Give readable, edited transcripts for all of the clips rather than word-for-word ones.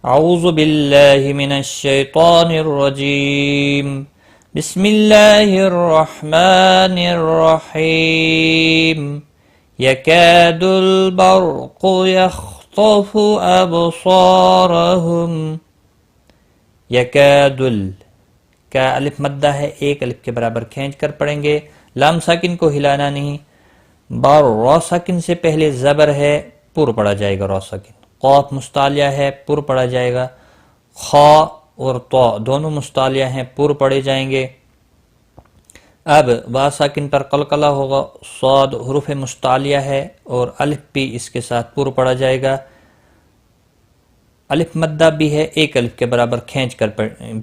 اعوذ باللہ من الشیطان الرجیم بسم اللہ الرحمن الرحیم یکاد البرق یخطف ابصارہم. یکاد کا الف مدہ ہے، ایک الف کے برابر کھینچ کر پڑھیں گے، لام ساکن کو ہلانا نہیں. بار را ساکن سے پہلے زبر ہے، پر پڑا جائے گا را ساکن. قاف مستعلیہ ہے، پر پڑا جائے گا. خا اور طا دونوں مستعلیہ ہیں، پر پڑے جائیں گے. اب با ساکن پر قلقلہ ہوگا. صاد حروف مستعلیہ ہے اور الف بھی اس کے ساتھ پر پڑا جائے گا. الف مدہ بھی ہے، ایک الف کے برابر کھینچ کر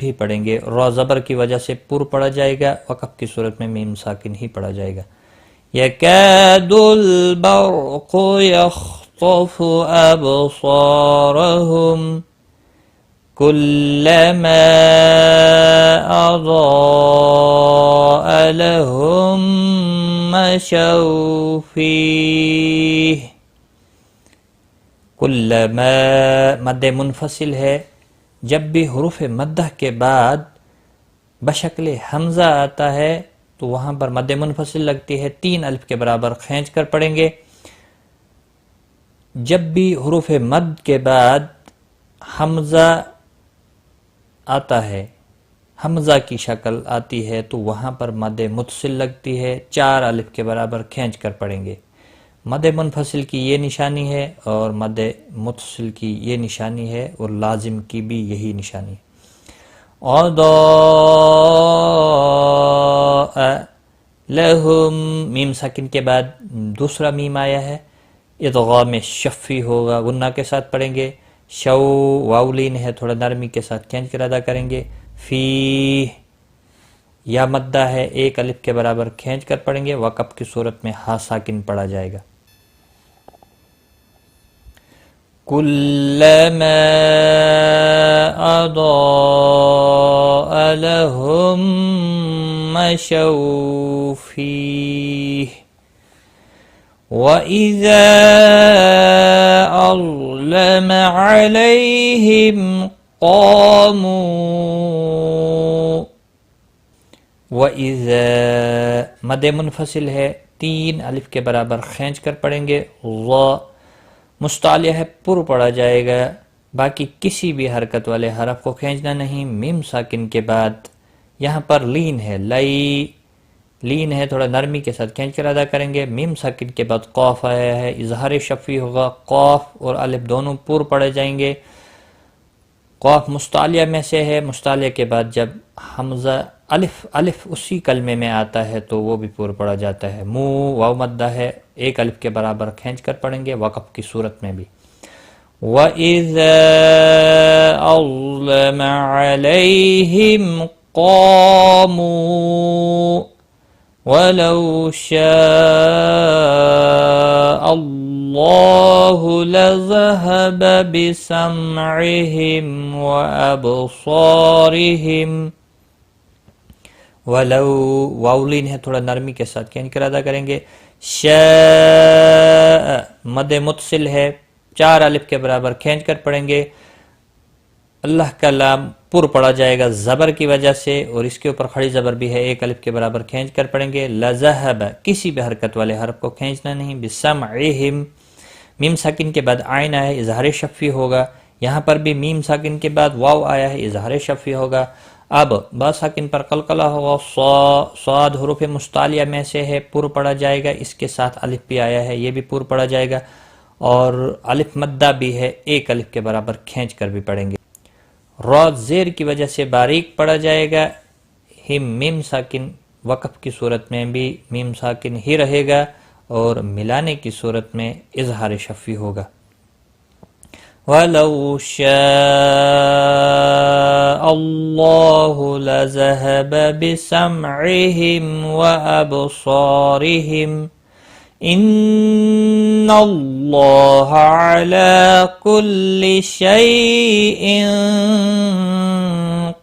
بھی پڑھیں گے. را زبر کی وجہ سے پر پڑا جائے گا، وقف کی صورت میں میم ساکن ہی پڑا جائے گا. یکاد البرق یخطف ابصارہم کلما اضاء لهم مشوا فیہ. کلما مد منفصل ہے، جب بھی حروف مدہ کے بعد بشکل حمزہ آتا ہے تو وہاں پر مد منفصل لگتی ہے، تین الف کے برابر کھینچ کر پڑھیں گے. جب بھی حروف مد کے بعد حمزہ آتا ہے، حمزہ کی شکل آتی ہے تو وہاں پر مد متصل لگتی ہے، چار الف کے برابر کھینچ کر پڑھیں گے. مد منفصل کی یہ نشانی ہے اور مد متصل کی یہ نشانی ہے، اور لازم کی بھی یہی نشانی ہے. اضاء لہم میم ساکن کے بعد دوسرا میم آیا ہے، ادغام شفی ہوگا، غنہ کے ساتھ پڑھیں گے. شو واولین ہے، تھوڑا نرمی کے ساتھ کھینچ کر ادا کریں گے. فی یا مدہ ہے، ایک الف کے برابر کھینچ کر پڑھیں گے، وقف کی صورت میں ہا ساکن پڑھا جائے گا. کلما اضاء لهم مشوا فیہ وَإِذَا أَظْلَمَ عَلَيْهِمْ قَامُوا. وَإِذَا مد منفصل ہے، تین الف کے برابر کھینچ کر پڑھیں گے. ضا مستعلیہ ہے، پر پڑا جائے گا، باقی کسی بھی حرکت والے حرف کو کھینچنا نہیں. میم ساکن کے بعد یہاں پر لین ہے، لئی لین ہے، تھوڑا نرمی کے ساتھ کھینچ کر ادا کریں گے. میم ساکن کے بعد قاف آیا ہے، اظہار شفی ہوگا، قاف اور الف دونوں پر پڑے جائیں گے. قاف مستعلیہ میں سے ہے، مستعلیہ کے بعد جب حمزہ الف اسی کلمے میں آتا ہے تو وہ بھی پر پڑا جاتا ہے. منہ واو مدہ ہے، ایک الف کے برابر کھینچ کر پڑھیں گے، وقف کی صورت میں بھی. وَإِذَا أَظْلَمَ عَلَيْهِمْ قَامُوا وَلَوْ شَاءَ اللَّهُ لَذَهَبَ بِسَمْعِهِمْ وَأَبْصَارِهِمْ. وَلَوْ واولین ہے، تھوڑا نرمی کے ساتھ کھینچ کر ادا کریں گے. شاء مد متصل ہے، چار الف کے برابر کھینچ کر پڑھیں گے. اللہ کا لام پر پڑا جائے گا زبر کی وجہ سے، اور اس کے اوپر کھڑی زبر بھی ہے، ایک الف کے برابر کھینچ کر پڑھیں گے. لذہب کسی بھی حرکت والے حرف کو کھینچنا نہیں. بسمعہم میم ساکن کے بعد عین آیا ہے، اظہار شفی ہوگا. یہاں پر بھی میم ساکن کے بعد واو آیا ہے، اظہار شفی ہوگا. اب با ساکن پر قلقلہ ہوگا. صاد حروف مستعلیہ میں سے ہے، پر پڑا جائے گا، اس کے ساتھ الف بھی آیا ہے، یہ بھی پر پڑا جائے گا. اور الف مدہ بھی ہے، ایک الف کے برابر کھینچ کر بھی پڑھیں گے. را زیر کی وجہ سے باریک پڑا جائے گا. ہم میم ساکن وقف کی صورت میں بھی میم ساکن ہی رہے گا، اور ملانے کی صورت میں اظہار شفی ہوگا. وَلَوْ شَاءَ اللَّهُ لَذَهَبَ بِسَمْعِهِمْ وَأَبْصَارِهِمْ إِنَّ اللَّهَ عَلَى كُلِّ شَيْءٍ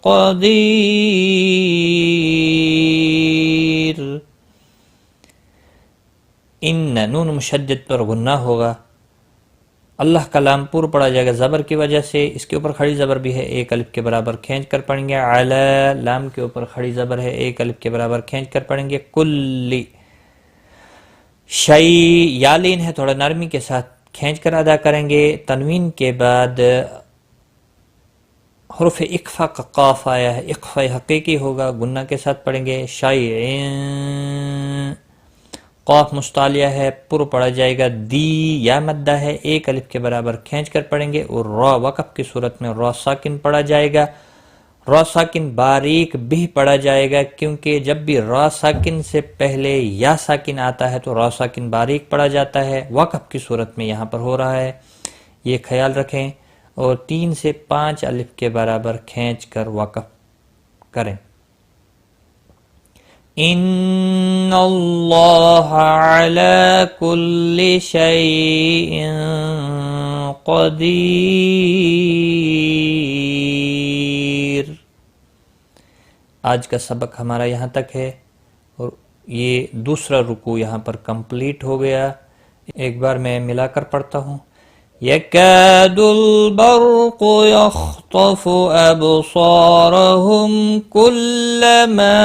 قَدِيرٌ. ان نون مشدد پر غنہ ہوگا. اللہ کا لام پور پڑا جائے گا زبر کی وجہ سے، اس کے اوپر کھڑی زبر بھی ہے، ایک الف کے برابر کھینچ کر پڑھیں گے. علی لام کے اوپر کھڑی زبر ہے، ایک الف کے برابر کھینچ کر پڑھیں گے. کلی شیء یالین ہے، تھوڑا نرمی کے ساتھ کھینچ کر ادا کریں گے. تنوین کے بعد حرف اقفا کا قاف آیا ہے، اقفا حقیقی ہوگا، گنہ کے ساتھ پڑھیں گے. شیء قاف مستعلیہ ہے، پر پڑا جائے گا. دی یا مدہ ہے، ایک الف کے برابر کھینچ کر پڑھیں گے. اور را وقف کی صورت میں را ساکن پڑھا جائے گا. را ساکن باریک بھی پڑھا جائے گا، کیونکہ جب بھی را ساکن سے پہلے یا ساکن آتا ہے تو را ساکن باریک پڑھا جاتا ہے. وقف کی صورت میں یہاں پر ہو رہا ہے، یہ خیال رکھیں. اور 3 سے 5 الف کے برابر کھینچ کر وقف کریں. ان اللہ علی کل شیء قدیر. آج کا سبق ہمارا یہاں تک ہے، اور یہ دوسرا رکوع یہاں پر کمپلیٹ ہو گیا. ایک بار میں ملا کر پڑھتا ہوں. يكاد البرق يخطف أبصارهم كلما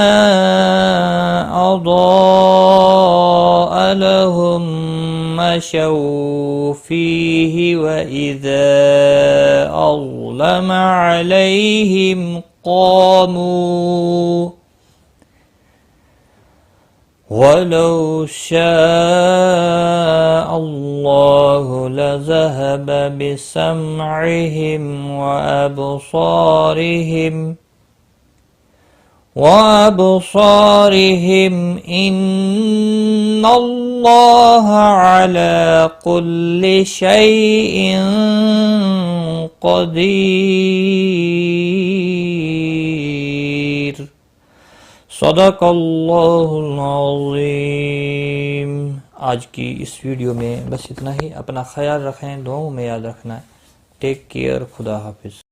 أضاء لهم مشوا فيه وإذا أظلم عليهم قاموا وَلَوْ شَاءَ اللَّهُ لَذَهَبَ بِسَمْعِهِمْ وَأَبْصَارِهِمْ إِنَّ اللَّهَ عَلَى كُلِّ شَيْءٍ قَدِيرٌ. صدق اللہ العظیم. آج کی اس ویڈیو میں بس اتنا ہی. اپنا خیال رکھیں، دعاؤں میں یاد رکھنا. Take care. خدا حافظ.